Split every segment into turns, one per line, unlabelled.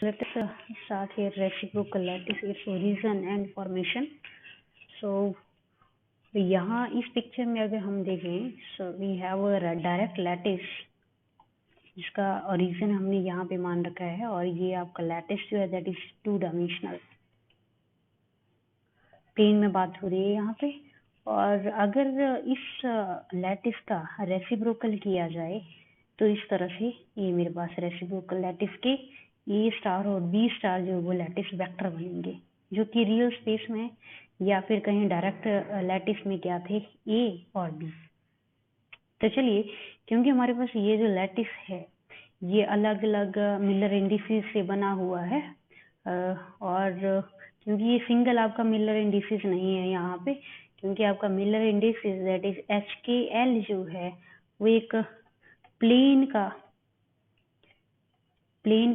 Let us start here reciprocal lattice, its origin and formation. So यहाँ इस picture में अगर हम देखें, so we have a direct lattice जिसका ओरिजिन हमने यहाँ पे मान रखा है, और ये आपका लैटिस जो है दैट इज 2 डायमेंशनल प्लेन में बात हो रही है यहाँ पे। और अगर इस लैटिस का रेसिप्रोकल किया जाए तो इस तरह से ये मेरे पास रेसिप्रोकल लैटिस के ए स्टार और बी स्टार जो वो लैटिस वेक्टर बनेंगे, जो कि रियल स्पेस में या फिर कहीं डायरेक्ट लैटिस में क्या थे, ए और बी। तो चलिए, क्योंकि हमारे पास ये जो लैटिस है ये अलग अलग मिलर इंडिसेस से बना हुआ है, और क्योंकि ये सिंगल आपका मिलर इंडिसेस नहीं है यहाँ पे, क्योंकि आपका Miller indices that is HKL जो है वो एक प्लेन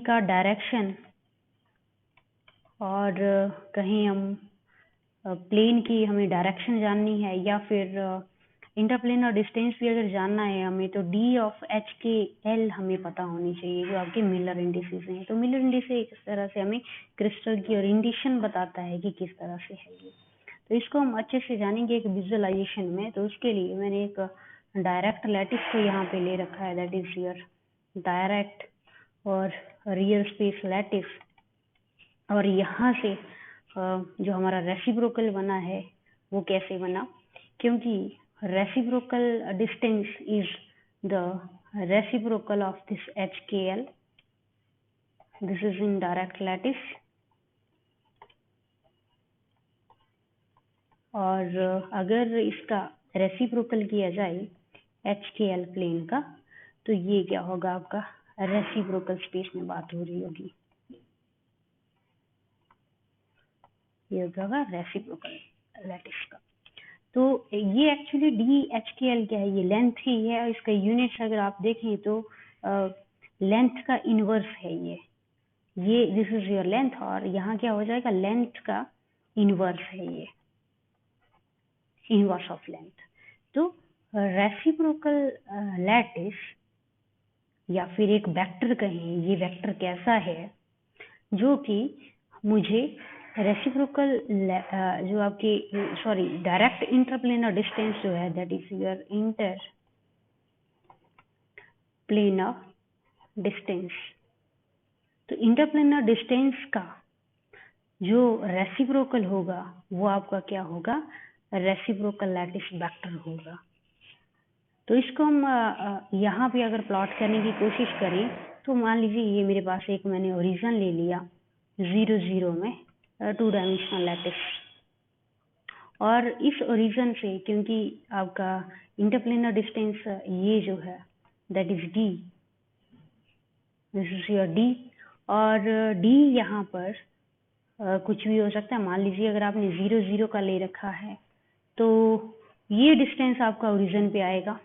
का डायरेक्शन, और कहीं हम प्लेन की हमें डायरेक्शन जाननी है या फिर इंटरप्लेनर डिस्टेंस भी अगर जानना है हमें, तो D ऑफ HKL हमें पता होनी चाहिए जो आपके मिलर इंडिसेस हैं। तो मिलर इंडिसेस इस तरह से हमें क्रिस्टल की ओरिएंटेशन बताता है कि किस तरह से है ये। तो इसको हम अच्छे से जानेंगे एक विजुअलाइजेशन में। तो उसके लिए मैंने एक डायरेक्ट लैटिस को यहाँ पे ले रखा है, दैट इज योर डायरेक्ट और रियल स्पेस लैटिस। और यहाँ से जो हमारा रेसिप्रोकल बना है वो कैसे बना, क्योंकि reciprocal distance is the reciprocal of this HKL, this is in direct lattice. और अगर इसका रेसिप्रोकल किया जाए HKL प्लेन का, तो ये क्या होगा, आपका रेसिप्रोकल स्पेस में बात हो रही होगी, ये होगा रेसिप्रोकल लैटिस का। तो ये एक्चुअली DHKL क्या है, ये लेंथ ही है। इसका यूनिट्स अगर आप देखें तो लेंथ का इनवर्स है ये दिस इज योर लेंथ, और यहाँ क्या हो जाएगा, लेंथ का इनवर्स है ये, इनवर्स ऑफ लेंथ। तो रेसिप्रोकल लैटिस या फिर एक वेक्टर कहें, ये वेक्टर कैसा है जो कि मुझे रेसिप्रोकल जो आपकी डायरेक्ट इंटरप्लेनर डिस्टेंस जो है that is your inter planar distance. तो इंटरप्लेनर डिस्टेंस का जो रेसिप्रोकल होगा वो आपका क्या होगा, रेसिप्रोकल लैटिस वेक्टर होगा। तो इसको हम यहाँ पे अगर प्लॉट करने की कोशिश करें तो मान लीजिए ये मेरे पास एक मैंने ओरिजिन ले लिया 0 0 में 2 डायमेंशनल लैटिस, और इस ओरिजिन से क्योंकि आपका इंटरप्लेनर डिस्टेंस ये जो है that is D, this is your D, और D यहाँ पर कुछ भी हो सकता है। मान लीजिए अगर आपने 0 0 का ले रखा है तो ये डिस्टेंस आपका ओरिजिन पे आएगा,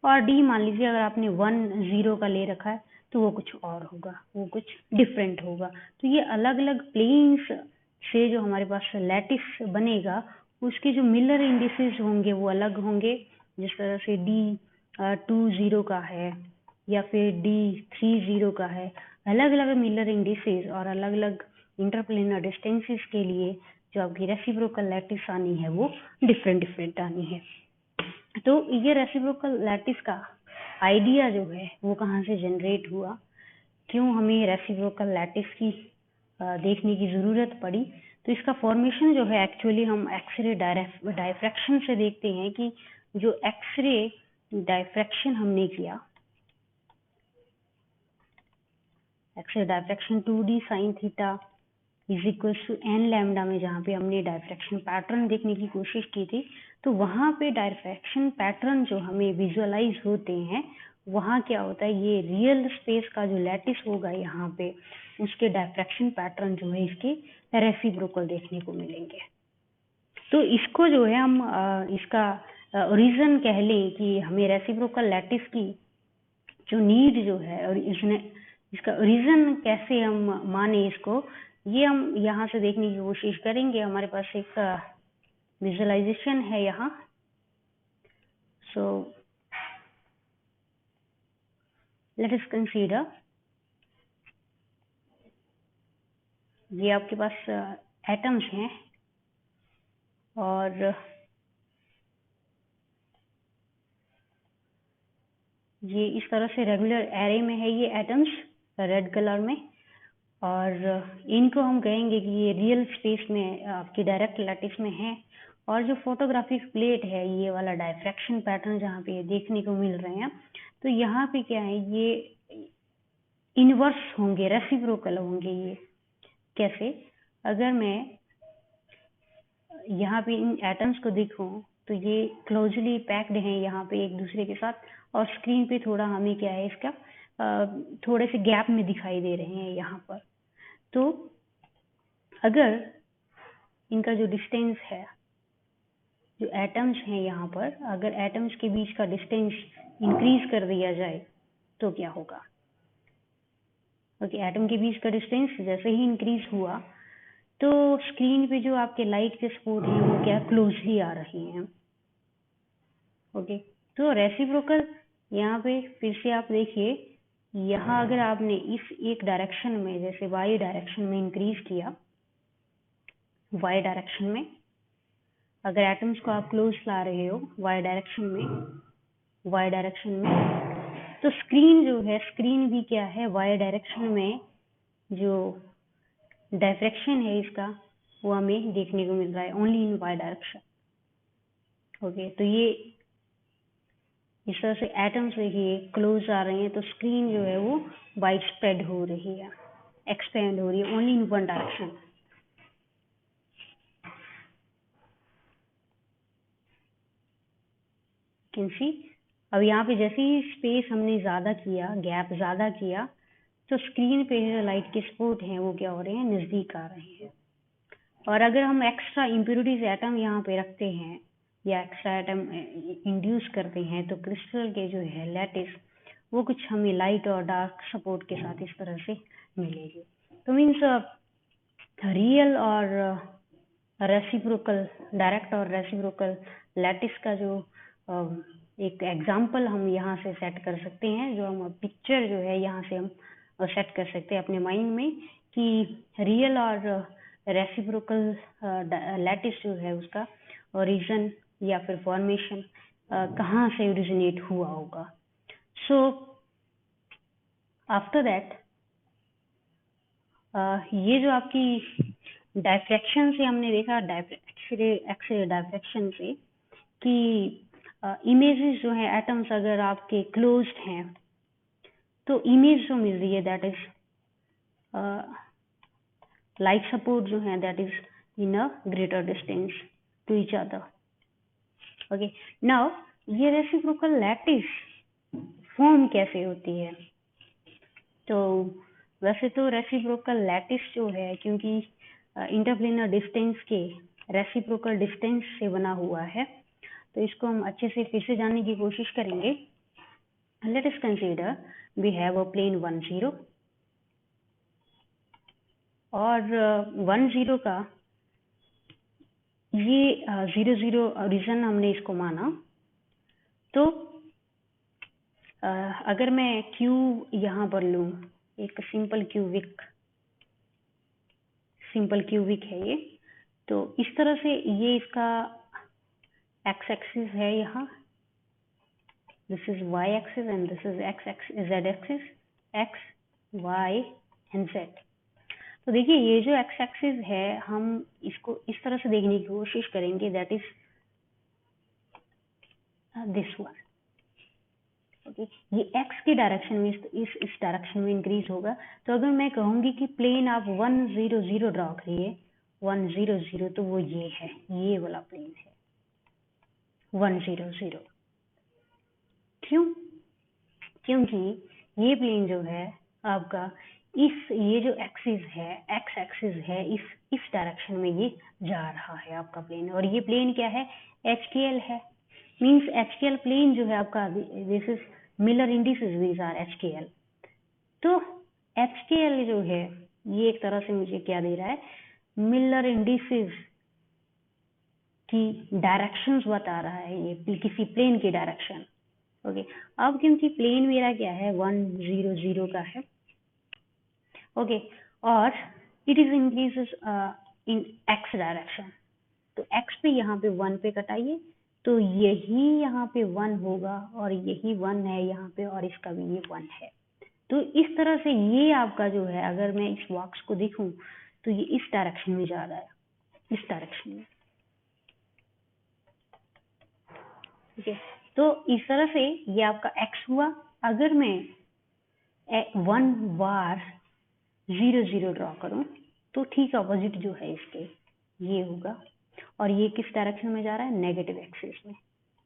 और D मान लीजिए अगर आपने 1 0 का ले रखा है तो वो कुछ और होगा, वो कुछ डिफरेंट होगा। तो ये अलग अलग प्लेन्स से जो हमारे पास लैटिस बनेगा उसके जो मिलर इंडिसेस होंगे वो अलग होंगे। जिस तरह से D 2 0 का है या फिर D 3 0 का है, अलग अलग मिलर इंडिसेस और अलग अलग इंटरप्लेनर डिस्टेंसेस के लिए जो आपकी रेसिप्रोकल लैटिस आनी है वो डिफरेंट आनी है। तो ये रेसिप्रोकल लैटिस का आइडिया जो है वो कहाँ से जनरेट हुआ, क्यों हमें रेसिप्रोकल लैटिस की देखने की ज़रूरत पड़ी। तो इसका फॉर्मेशन जो है एक्चुअली हम एक्सरे डायफ्रैक्शन से देखते हैं कि जो एक्सरे डायफ्रैक्शन हमने किया, x ray diffraction 2D sine theta is equal to n lambda में जहाँ पे हमने डायफ्रैक्शन पैटर्न देखने की कोशिश की थी, तो वहाँ पे डायफ्रैक्शन पैटर्न जो हमें विजुअलाइज होते हैं वहाँ क्या होता है, ये रियल स्पेस का जो लैटिस होगा यहाँ पे उसके डायफ्रैक्शन पैटर्न जो है इसके रेसिप्रोकल देखने को मिलेंगे। तो इसको जो है हम इसका ओरिजिन कह लें कि हमें रेसिप्रोकल लैटिस की जो नीड जो है और इसका ओरिजिन कैसे हम माने इसको, ये हम यहाँ से देखने की कोशिश करेंगे। हमारे पास एक विजुअलाइजेशन है यहाँ। सो लेट अस कंसीडर ये आपके पास एटम्स हैं और ये इस तरह से रेगुलर एरे में है ये एटम्स रेड कलर में, और इनको हम कहेंगे कि ये रियल स्पेस में आपकी डायरेक्ट लैटिस में है। और जो फोटोग्राफिक प्लेट है, ये वाला डायफ्रैक्शन पैटर्न जहाँ पे देखने को मिल रहे हैं, तो यहाँ पे क्या है, ये इनवर्स होंगे, रेसिप्रोकल होंगे। ये कैसे? अगर मैं यहाँ पे इन एटम्स को देखूं तो ये क्लोजली पैक्ड हैं यहाँ पे एक दूसरे के साथ, और स्क्रीन पे थोड़ा हमें क्या है इसका थोड़े से गैप में दिखाई दे रहे हैं यहाँ पर। तो अगर इनका जो डिस्टेंस है, जो एटम्स हैं यहाँ पर, अगर एटम्स के बीच का डिस्टेंस इंक्रीज कर दिया जाए तो क्या होगा? ओके, एटम के बीच का डिस्टेंस जैसे ही इंक्रीज हुआ तो स्क्रीन पे जो आपके लाइट के स्पॉट हैं वो क्या क्लोजली आ रहे हैं। ओके, तो रेसिप्रोकल यहाँ पे फिर से आप देखिए, यहाँ अगर आपने इस एक डायरेक्शन में जैसे वाई डायरेक्शन में इंक्रीज किया, वाई डायरेक्शन में अगर एटम्स को आप क्लोज ला रहे हो वाई डायरेक्शन में, तो स्क्रीन जो है, स्क्रीन भी क्या है, वाई डायरेक्शन में जो डायफ्रैक्शन है इसका वो हमें देखने को मिल रहा है only in y direction. Okay, तो ये इस तरह से एटम्स देखिए क्लोज आ रहे हैं, तो स्क्रीन जो है वो वाइड स्प्रेड हो रही है, एक्सपेंड हो रही है only in one direction. Can see, अब यहाँ पे जैसे ही स्पेस हमने ज़्यादा किया, गैप ज़्यादा किया, तो स्क्रीन पे जो लाइट के स्पॉट हैं वो क्या हो रहे हैं, नज़दीक आ रहे हैं। और अगर हम एक्स्ट्रा इम्प्योरिटीज एटम यहाँ पे रखते हैं या एक्स्ट्रा एटम इंड्यूस करते हैं, तो क्रिस्टल के जो है लैटिस वो कुछ हमें लाइट और डार्क सपोर्ट के साथ इस तरह से मिलेगी। तो मीन्स रियल और रेसिप्रोकल, डायरेक्ट और रेसिप्रोकल लैटिस का जो एक एग्जाम्पल हम यहाँ से सेट कर सकते हैं, जो हम पिक्चर जो है यहाँ से हम सेट कर सकते हैं अपने माइंड में कि रियल और रेसिप्रोकल लैटिस जो है उसका ओरिजिन या फिर फॉर्मेशन कहाँ से ओरिजिनेट हुआ होगा। सो आफ्टर दैट ये जो आपकी डायफ्रैक्शन से हमने देखा, एक्स-रे डायफ्रैक्शन से कि इमेजेस जो है एटम्स अगर आपके क्लोज्ड हैं तो इमेज जो मिल रही है दैट इज लाइट सपोर्ट जो है that is in a greater distance to each other. Okay, now ये रेसिप्रोकल लैटिस फॉर्म कैसे होती है? तो वैसे तो रेसिप्रोकल लैटिस जो है, क्योंकि इंटरप्लेनर डिस्टेंस के रेसिप्रोकल डिस्टेंस से बना हुआ है, तो इसको हम अच्छे से फिर से जानने की कोशिश करेंगे। Let us consider we have a plane 1 0 और 1 0 का ये 0 0 ओरिजिन हमने इसको माना। तो अगर मैं क्यू यहाँ पर लूँ, एक सिंपल क्यूबिक है ये, तो इस तरह से ये इसका एक्स एक्सिस है यहाँ, this is y axis and this is x axis, z axis, x y and z. तो देखिए ये जो एक्स एक्सिस है हम इसको इस तरह से देखने की कोशिश करेंगे, that is this one. Okay, ये एक्स की डायरेक्शन में इस डायरेक्शन में इंक्रीज होगा। तो अगर मैं कहूंगी कि प्लेन आप 1 0 0 ड्रॉ करिए, 1 0 0, तो वो ये है, ये वाला प्लेन है 1 0 0। क्यों? क्योंकि ये प्लेन जो है आपका ये जो एक्सिस है, एक्स एक्सिस है, इस डायरेक्शन में ये जा रहा है आपका प्लेन, और ये प्लेन क्या है, HKL है। मीन्स HKL प्लेन जो है आपका, this is Miller indices, these are HKL। तो HKL जो है ये एक तरह से मुझे क्या दे रहा है, मिलर इंडिसेस की डायरेक्शंस बता रहा है, ये किसी प्लेन की डायरेक्शन। ओके, अब क्योंकि प्लेन मेरा क्या है 1 0 0 का है, ओके, और it is increases in x direction. तो एक्स पे यहाँ पे 1 पे कटाइए, तो यही यहाँ पे 1 होगा और यही 1 है यहाँ पे और इसका भी ये 1 है। तो इस तरह से ये आपका जो है, अगर मैं इस बॉक्स को देखूं तो ये इस डायरेक्शन में जा रहा है, इस डायरेक्शन में। ठीक है, तो इस तरह से ये आपका x हुआ। अगर मैं 1 बार 0 0 ड्रॉ करूं तो ठीक अपोजिट जो है इसके ये होगा, और ये किस डायरेक्शन में जा रहा है, नेगेटिव एक्सिस में,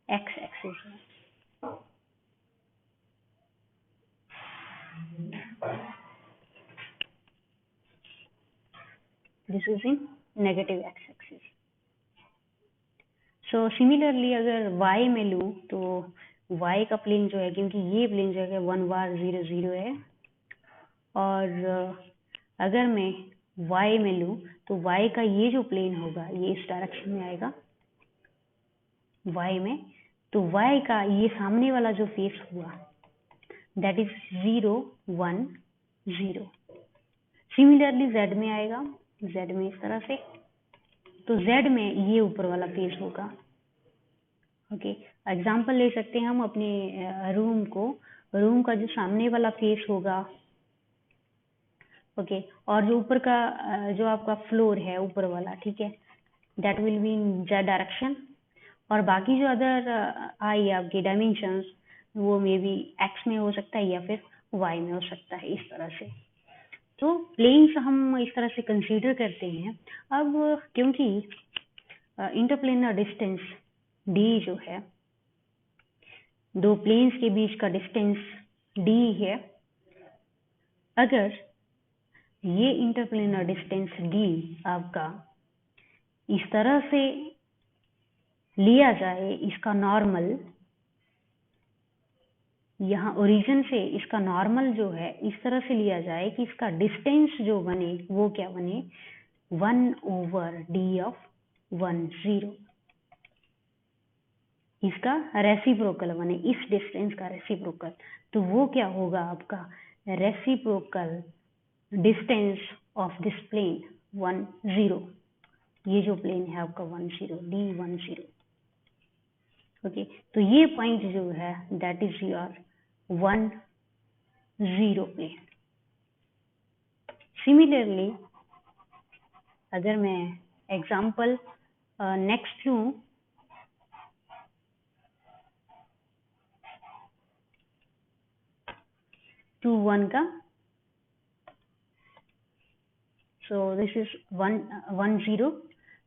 x एक्सिस में। This is in negative x axis. So similarly अगर y में लूँ तो y का प्लेन जो है, क्योंकि ये प्लेन जो है 1 बार 0 0 है, और अगर मैं y में लूँ तो y का ये जो प्लेन होगा ये इस डायरेक्शन में आएगा y में। तो y का ये सामने वाला जो फेस हुआ दैट इज 0 1 0। सिमिलरली z में आएगा, z में इस तरह से, तो z में ये ऊपर वाला फेस होगा। ओके, एग्जाम्पल ले सकते हैं हम अपने रूम को, रूम का जो सामने वाला फेस होगा, ओके, और जो ऊपर का जो आपका फ्लोर है ऊपर वाला, ठीक है, that will be in Z direction, और बाकी जो अदर आई आपके डायमेंशंस वो मे बी एक्स में हो सकता है या फिर वाई में हो सकता है, इस तरह से। तो प्लेन्स हम इस तरह से कंसीडर करते हैं। अब क्योंकि इंटरप्लेनर डिस्टेंस डी जो है, दो प्लेन्स के बीच का डिस्टेंस d है, अगर ये इंटरप्लेनर डिस्टेंस d आपका इस तरह से लिया जाए, इसका नॉर्मल यहाँ ओरिजिन से इसका नॉर्मल जो है इस तरह से लिया जाए कि इसका डिस्टेंस जो बने वो क्या बने, 1/d ऑफ 1 0, इसका रेसिप्रोकल बने, इस डिस्टेंस का रेसिप्रोकल। तो वो क्या होगा आपका reciprocal distance of this plane 1 0, ये जो प्लेन है आपका 1 0 d 1 0। ओके, तो ये पॉइंट जो है that is your 1 0 plane. Similarly अगर मैं एग्जाम्पल नेक्स्ट लूं, 2 1 का, सो दिस इज 1 1 0।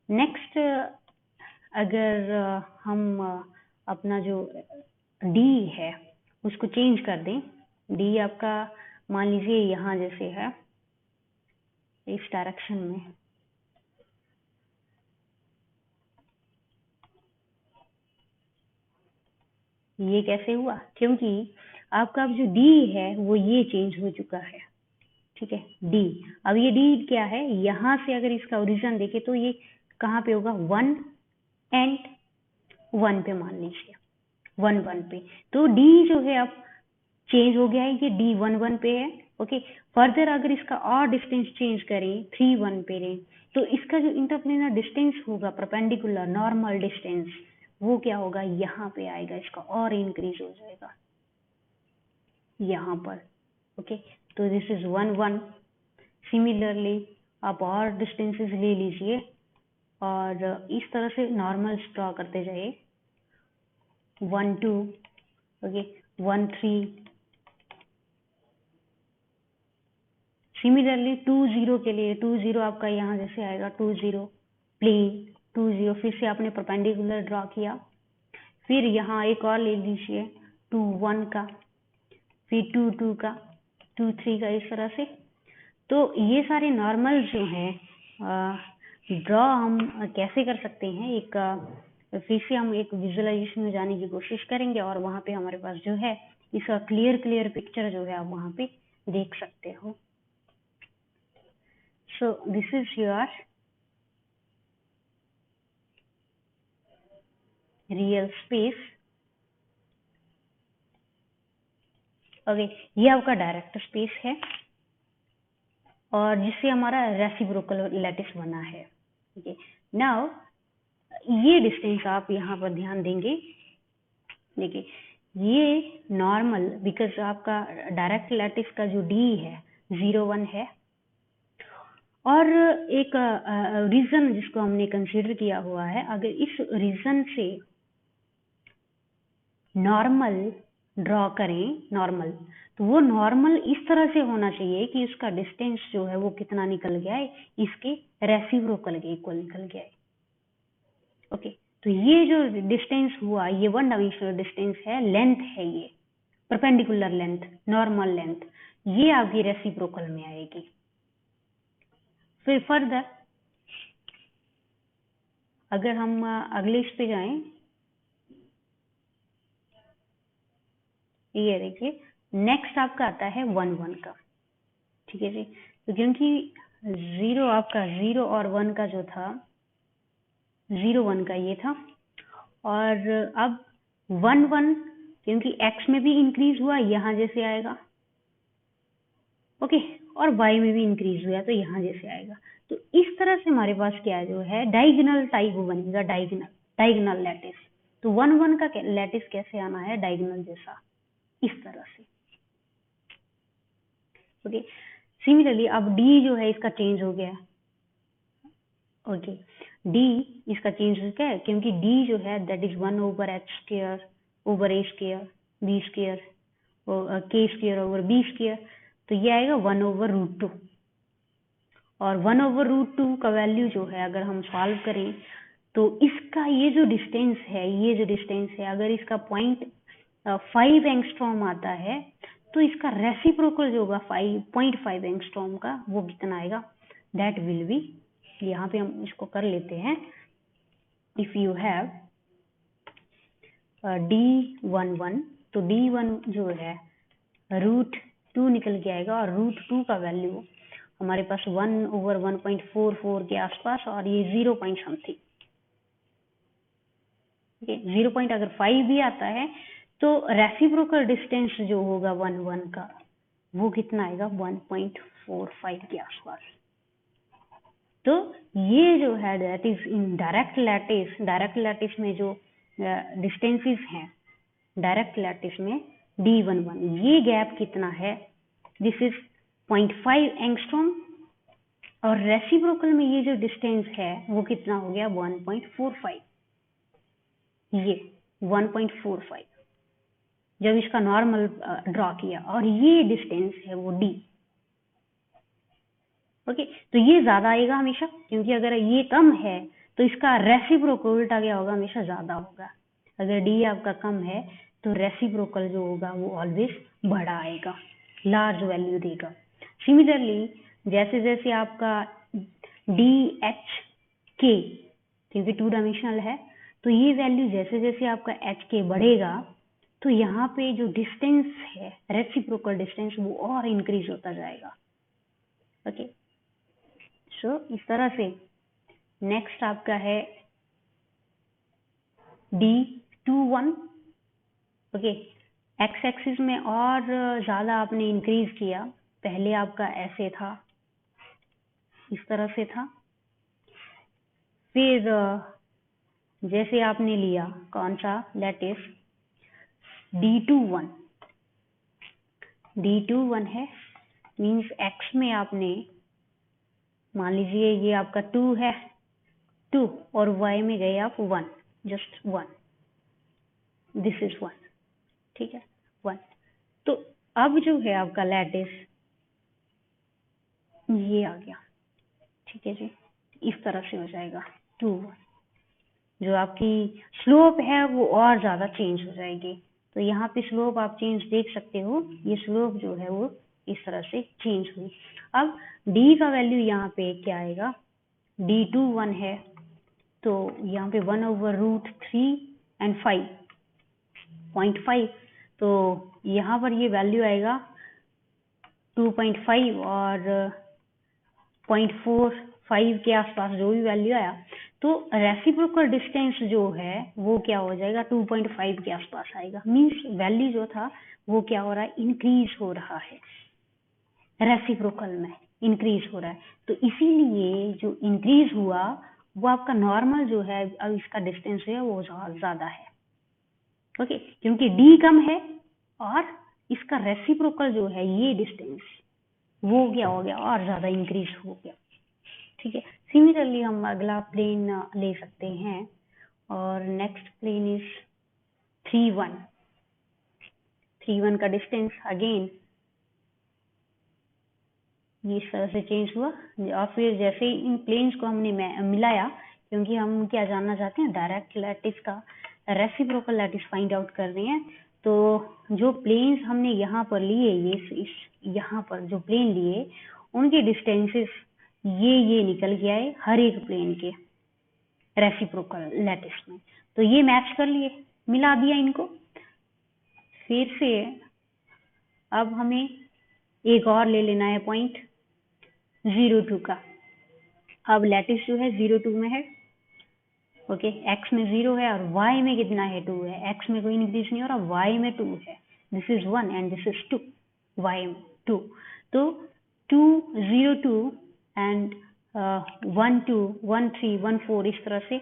नेक्स्ट अगर हम अपना जो d है उसको चेंज कर दें, d आपका मान लीजिए यहाँ जैसे है इस डायरेक्शन में, ये कैसे हुआ, क्योंकि आपका अब जो d है वो ये चेंज हो चुका है, ठीक है, d। अब ये d क्या है, यहाँ से अगर इसका ओरिजिन देखे तो ये कहाँ पे होगा, 1 एंड 1 पे, मान लीजिए 1 1 पे। तो d जो है अब चेंज हो गया है, ये d 1 1 पे है। ओके, फर्दर अगर इसका और डिस्टेंस चेंज करें 3 1 पे रहे, तो इसका जो इंटरप्लेनर डिस्टेंस होगा परपेंडिकुलर नॉर्मल डिस्टेंस, वो क्या होगा, यहाँ पे आएगा, इसका और इंक्रीज हो जाएगा यहाँ पर। ओके, तो दिस इज 1 1। सिमिलरली आप और डिस्टेंसेस ले लीजिए और इस तरह से नॉर्मल ड्रॉ करते जाइए, 1 2, ओके, 1 3। सिमिलरली 2 0 के लिए 2 0 आपका यहाँ जैसे आएगा 2 0 प्लेन 2 0, फिर से आपने परपेंडिकुलर ड्रॉ किया, फिर यहाँ एक और ले लीजिए 2 1 का, फिर 2 2 का, 2 3 का, इस तरह से। तो ये सारे नॉर्मल जो हैं ड्रॉ हम कैसे कर सकते हैं, एक फिर से हम एक विजुअलाइजेशन में जाने की कोशिश करेंगे और वहाँ पे हमारे पास जो है इसका क्लियर पिक्चर जो है आप वहाँ पे देख सकते हो। So this is your real space. Okay, ये आपका डायरेक्ट स्पेस है और जिससे हमारा रेसिप्रोकल लैटिस बना है। ओके, नाउ ये डिस्टेंस आप यहाँ पर ध्यान देंगे। देखिए ये नॉर्मल, बिकॉज आपका डायरेक्ट लैटिस का जो डी है 0 1 है, और एक रीजन जिसको हमने कंसीडर किया हुआ है, अगर इस रीजन से नॉर्मल ड्रॉ करें, नॉर्मल, तो वो नॉर्मल इस तरह से होना चाहिए कि उसका डिस्टेंस जो है वो कितना निकल गया है, इसके रेसिप्रोकल के इक्वल निकल गया है। ओके, तो ये जो डिस्टेंस हुआ ये वन डायमेंशनल डिस्टेंस है, लेंथ है, ये परपेंडिकुलर लेंथ, नॉर्मल लेंथ, ये आपकी रेसिप्रोकल में आएगी। फिर फर्दर अगर हम अगले इस पे जाएं, ये देखिए नेक्स्ट आपका आता है 1 1 का। ठीक है जी, तो क्योंकि जीरो आपका 0 और 1 का जो था, 0 1 का ये था, और अब 1 1 क्योंकि x में भी इंक्रीज हुआ यहाँ जैसे आएगा, ओके, और y में भी इंक्रीज हुआ तो यहाँ जैसे आएगा। तो इस तरह से हमारे पास क्या जो है डायगोनल टाइप बनेगा, डायगोनल लैटिस। तो 1 1 का लैटिस कैसे आना है, डायगोनल जैसा, इस तरह से। ओके, सिमिलरली अब d जो है इसका चेंज हो गया। ओके, d इसका चेंज हो गया क्योंकि d जो है that is 1 over h square over a square b square k square over b square, तो ये आएगा 1 ओवर रूट 2। और 1 ओवर रूट 2 का वैल्यू जो है अगर हम सॉल्व करें तो इसका ये जो डिस्टेंस है, ये जो डिस्टेंस है, अगर इसका 0.5 एंगस्ट्रॉम आता है तो इसका रेसिप्रोकल जो होगा 0.5 एंगस्ट्रॉम का, वो कितना आएगा, दैट विल बी, यहाँ पे हम इसको कर लेते हैं, इफ यू हैव d11, तो d1 जो है रूट 2 निकल के आएगा, और रूट 2 का वैल्यू हमारे पास 1 ओवर 1.44 के आसपास, और ये 0 पॉइंट समथिंग, 0 पॉइंट अगर 5 भी आता है तो रेसिप्रोकल डिस्टेंस जो होगा 1 1 का, वो कितना आएगा, 1.45 के आसपास। तो ये जो है that is in direct lattice. Direct lattice में जो डिस्टेंसेस हैं डायरेक्ट लैटिस में d11, ये गैप कितना है, दिस इज 0.5 एंगस्ट्रॉम, और रेसिप्रोकल में ये जो डिस्टेंस है वो कितना हो गया, 1.45, ये 1.45 जब इसका नॉर्मल ड्रॉ किया, और ये डिस्टेंस है वो d। ओके, तो ये ज्यादा आएगा हमेशा, क्योंकि अगर ये कम है तो इसका रेसिप्रोकल उल्टा क्या होगा, हमेशा ज्यादा होगा। अगर d आपका कम है तो रेसिप्रोकल जो होगा वो ऑलवेज बड़ा आएगा, लार्ज वैल्यू देगा। सिमिलरली जैसे जैसे आपका DHK, क्योंकि 2 डायमेंशनल है, तो ये वैल्यू जैसे जैसे आपका HK बढ़ेगा तो यहाँ पे जो डिस्टेंस है, रेसिप्रोकल डिस्टेंस, वो और इंक्रीज होता जाएगा। ओके, सो इस तरह से नेक्स्ट आपका है D21। ओके, एक्स एक्सिस में और ज्यादा आपने इंक्रीज किया, पहले आपका ऐसे था, इस तरह से था, फिर जैसे आपने लिया कौन सा लैटिस, D21, D21 है, मीन्स एक्स में आपने मान लीजिए ये आपका 2 है, 2, और y में गए आप 1, जस्ट 1, दिस इज 1, ठीक है, 1। तो अब जो है आपका लैटिस ये आ गया, ठीक है जी, इस तरह से हो जाएगा 2 1। जो आपकी स्लोप है वो और ज्यादा चेंज हो जाएगी, तो यहाँ पे स्लोप आप चेंज देख सकते हो, ये स्लोप जो है वो इस तरह से चेंज हुई। अब d का वैल्यू यहाँ पे क्या आएगा, D21 है, तो यहाँ पे 1 ओवर रूट 3 एंड 5, 0.5, तो यहाँ पर ये वैल्यू आएगा 2.5 और 0.45 के आसपास, जो भी वैल्यू आया, तो रेसिप्रोकल डिस्टेंस जो है वो क्या हो जाएगा, 2.5 के आसपास आएगा, मीन्स वैल्यू जो था वो क्या हो रहा है, इंक्रीज हो रहा है। रेसिप्रोकल में इंक्रीज हो रहा है, तो इसीलिए जो इंक्रीज हुआ वो आपका नॉर्मल जो है, अब इसका डिस्टेंस है वो ज्यादा है, ओके, क्योंकि डी कम है और इसका रेसिप्रोकल जो है ये डिस्टेंस वो क्या हो गया और ज्यादा इंक्रीज हो गया, ठीक है। सिमिलरली हम अगला प्लेन ले सकते हैं और नेक्स्ट प्लेन इज 3 1 3 1 का डिस्टेंस अगेन ये इस तरह से चेंज हुआ, और फिर जैसे ही इन प्लेन्स को हमने मिलाया, क्योंकि हम क्या जानना चाहते हैं, डायरेक्ट लैटिस का रेसिप्रोकल लैटिस फाइंड आउट कर रहे हैं, तो जो प्लेन्स हमने यहाँ पर लिए, ये यहाँ पर जो प्लेन लिए उनके डिस्टेंसेस ये निकल के आए हर एक प्लेन के रेसिप्रोकल लैटिस में, तो ये मैच कर लिए, मिला दिया इनको। फिर से अब हमें एक और ले लेना है पॉइंट 0 2 का। अब लैटिस जो है 0 2 में है, ओके, x में 0 है और y में कितना है 2 है, x में कोई इंक्रीज नहीं हो रहा, y में 2 है, this is 1 and this is 2, y में 2, तो 2 0 2 एंड 1 2 1 3 1 4 इस तरह से,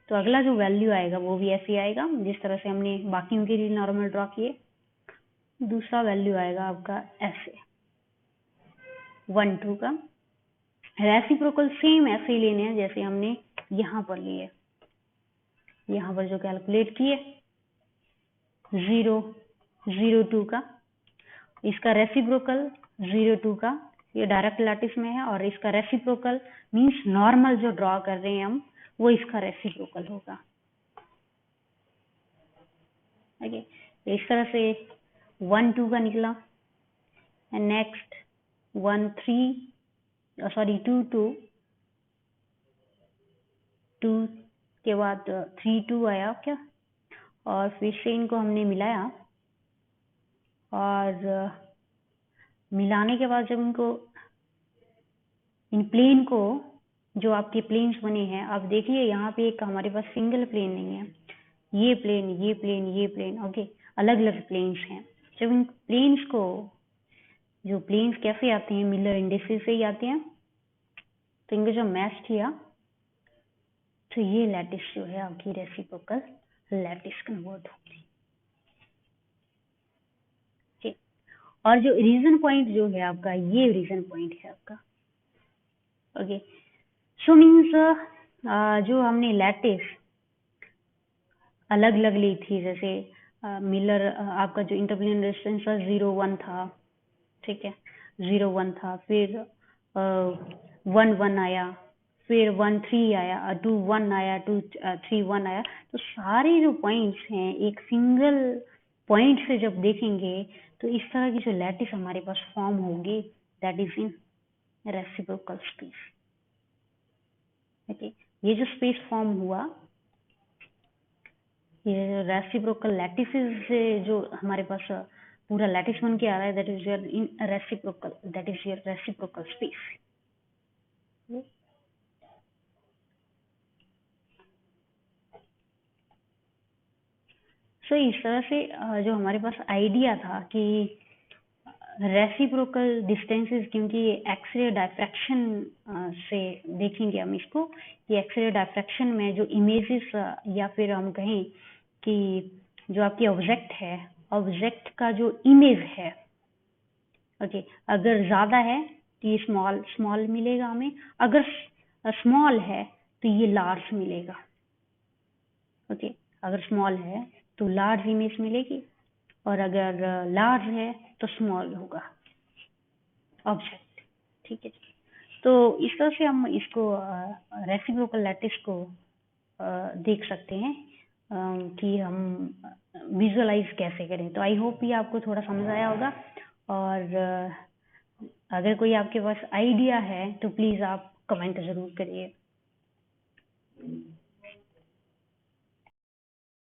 तो अगला जो वैल्यू आएगा वो भी ऐसे आएगा जिस तरह से हमने बाकियों के लिए नॉर्मल ड्रॉ किए। दूसरा वैल्यू आएगा आपका ऐसे 1 2 का, रेसिप्रोकल सेम ऐसे ही लेने हैं जैसे हमने यहाँ पर लिए, यहाँ पर जो कैलकुलेट किए 0 0 2 का, इसका रेसिप्रोकल 0 2 का, ये डायरेक्ट लैटिस में है और इसका रेसिप्रोकल मींस नॉर्मल जो ड्रॉ कर रहे हैं हम वो इसका रेसिप्रोकल होगा, ओके। इस तरह से 1 2 का निकला एंड नेक्स्ट 1 3 सॉरी 2 2 2 के बाद 3 2 आया क्या, और फिर से इनको हमने मिलाया और मिलाने के बाद जब इनको इन प्लेन को जो आपके प्लेन्स बने हैं, आप देखिए यहाँ पे एक हमारे पास सिंगल प्लेन नहीं है, ये प्लेन ये प्लेन ये प्लेन, ओके, अलग अलग प्लेन्स हैं। जब इन प्लेन्स को जो प्लेन्स कैसे आते हैं, मिलर इंडिसेस से ही आते हैं, तो इनको जब मैच किया तो ये लैटिस जो है आपकी रेसिप्रोकल लैटिस कन्वर्ट होगी, ठीक। और जो रीजन पॉइंट जो है आपका, ये रीजन पॉइंट है आपका, ओके। सो मीन्स जो हमने लैटिस अलग अलग ली थी, जैसे मिलर आपका जो इंटरप्लेनर डिस्टेंस था 0 1 था, ठीक है, 0 1 था, फिर 1 1 आया, फिर 1 3 आया, 2 1 आया, 2 3 1 आया, तो सारे जो पॉइंट्स हैं एक सिंगल पॉइंट से जब देखेंगे तो इस तरह की जो लैटिस हमारे पास फॉर्म होगी, that is in reciprocal space, okay. ये जो स्पेस फॉर्म हुआ, ये रेसिप्रोकल लैटिस से जो हमारे पास पूरा लैटिस बन के आ रहा है, that is your in reciprocal, that is your reciprocal space. So इस तरह से जो हमारे पास आइडिया था कि रेसिप्रोकल डिस्टेंसेस, क्योंकि ये एक्सरे डायफ्रैक्शन से देखेंगे हम इसको, कि एक्सरे डायफ्रैक्शन में जो इमेजेस या फिर हम कहें कि जो आपकी ऑब्जेक्ट है, ऑब्जेक्ट का जो इमेज है, ओके, अगर ज्यादा है तो ये स्मॉल स्मॉल मिलेगा हमें, अगर स्मॉल है तो ये लार्ज मिलेगा, ओके। अगर स्मॉल है तो लार्ज इमेज मिलेगी और अगर लार्ज है तो स्मॉल होगा ऑब्जेक्ट, ठीक है। तो इस तरह से हम इसको रेसिप्रोकल लैटिस को देख सकते हैं कि हम विजुअलाइज कैसे करें। तो आई होप ये आपको थोड़ा समझ आया होगा, और अगर कोई आपके पास आइडिया है तो प्लीज़ आप कमेंट ज़रूर करिए।